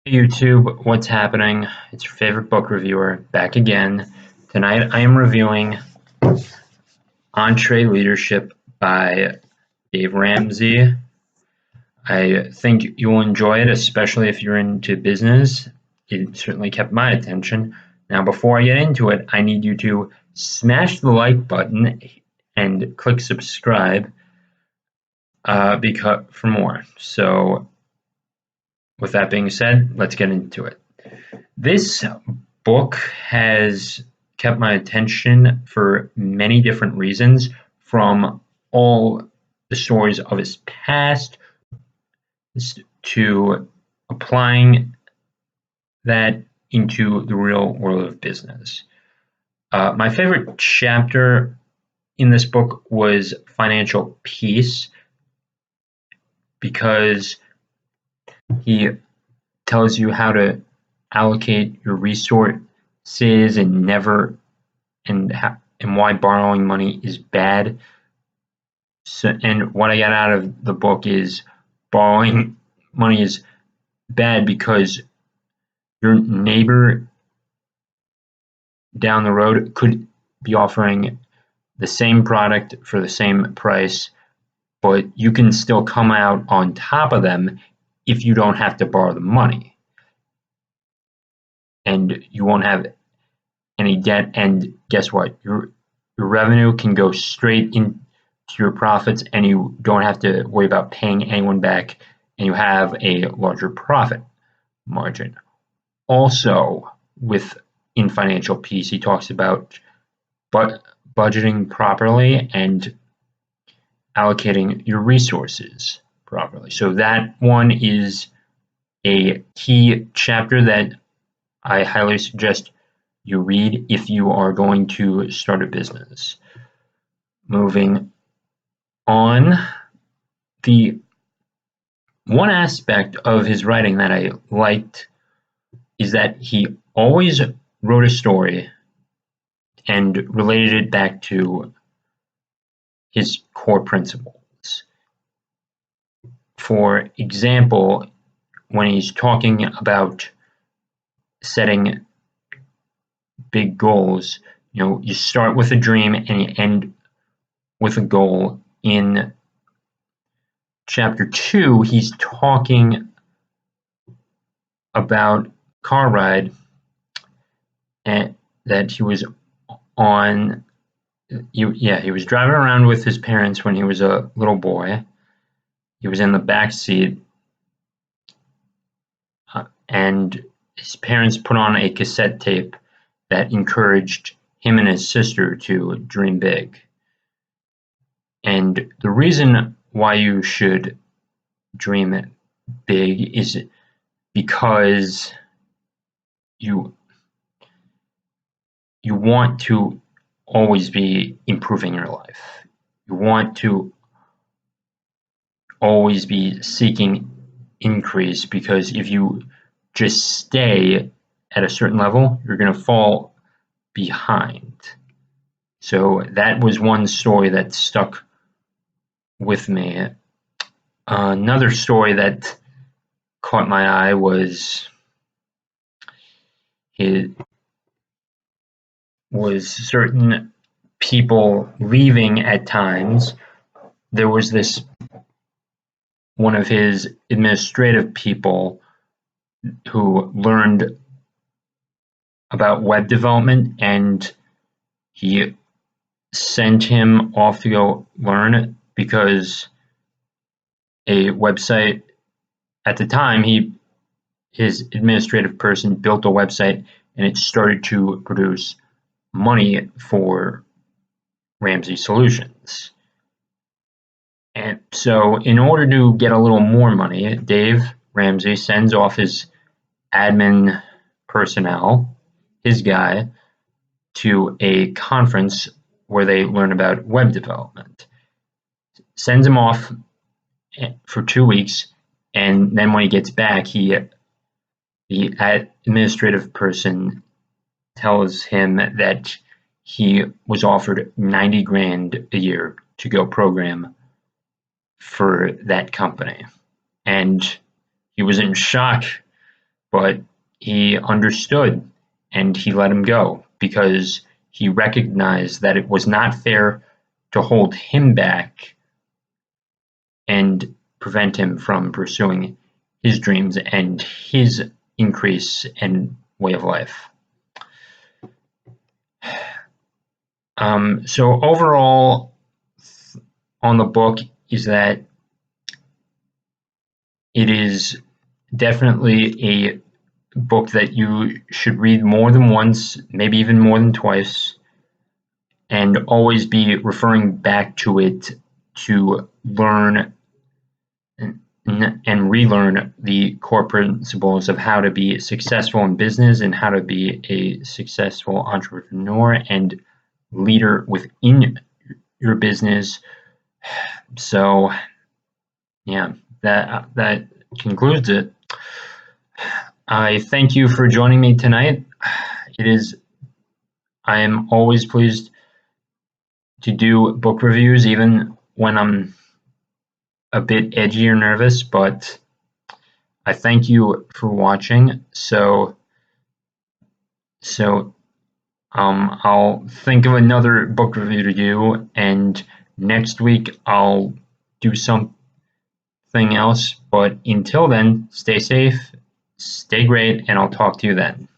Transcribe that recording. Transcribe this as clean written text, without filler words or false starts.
Hey YouTube, what's happening? It's your favorite book reviewer back again. Tonight I am reviewing EntreLeadership by Dave Ramsey. I think you'll enjoy it, especially if you're into business. It certainly kept my attention. Now, before I get into it, I need you to smash the like button and click subscribe because for more. So, with that being said, let's get into it. This book has kept my attention for many different reasons, from all the stories of his past to applying that into the real world of business. My favorite chapter in this book was Financial Peace, because he tells you how to allocate your resources and why borrowing money is bad. So, and what I got out of the book is borrowing money is bad because your neighbor down the road could be offering the same product for the same price, but you can still come out on top of them if you don't have to borrow the money. And you won't have any debt, and guess what? Your revenue can go straight into your profits, and you don't have to worry about paying anyone back, and you have a larger profit margin. Also, in Financial Peace, he talks about budgeting properly and allocating your resources properly. So that one is a key chapter that I highly suggest you read if you are going to start a business. Moving on, the one aspect of his writing that I liked is that he always wrote a story and related it back to his core principles. For example, when he's talking about setting big goals, you start with a dream and you end with a goal. In chapter 2, he's talking about car ride that he was on. He was driving around with his parents when he was a little boy. He was in the back seat, and his parents put on a cassette tape that encouraged him and his sister to dream big. And the reason why you should dream big is because you want to always be improving your life. You want to always be seeking increase, because if you just stay at a certain level, you're going to fall behind. So that was one story that stuck with me. Another story that caught my eye was certain people leaving at times. There was this one of his administrative people who learned about web development, and he sent him off to go learn it because a website at the time, his administrative person built a website and it started to produce money for Ramsey Solutions. And so in order to get a little more money, Dave Ramsey sends off his admin personnel, his guy, to a conference where they learn about web development. Sends him off for 2 weeks, and then when he gets back, the administrative person tells him that he was offered 90 grand a year to go program for that company. And he was in shock but he understood and he let him go because he recognized that it was not fair to hold him back and prevent him from pursuing his dreams and his increase in way of life. So overall on the book is that it is definitely a book that you should read more than once, maybe even more than twice, and always be referring back to it to learn and relearn the core principles of how to be successful in business and how to be a successful entrepreneur and leader within your business. So, yeah, that concludes it. I thank you for joining me tonight. I am always pleased to do book reviews, even when I'm a bit edgy or nervous, but I thank you for watching. So I'll think of another book review to do, and next week I'll do something else. But until then, stay safe, stay great, and I'll talk to you then.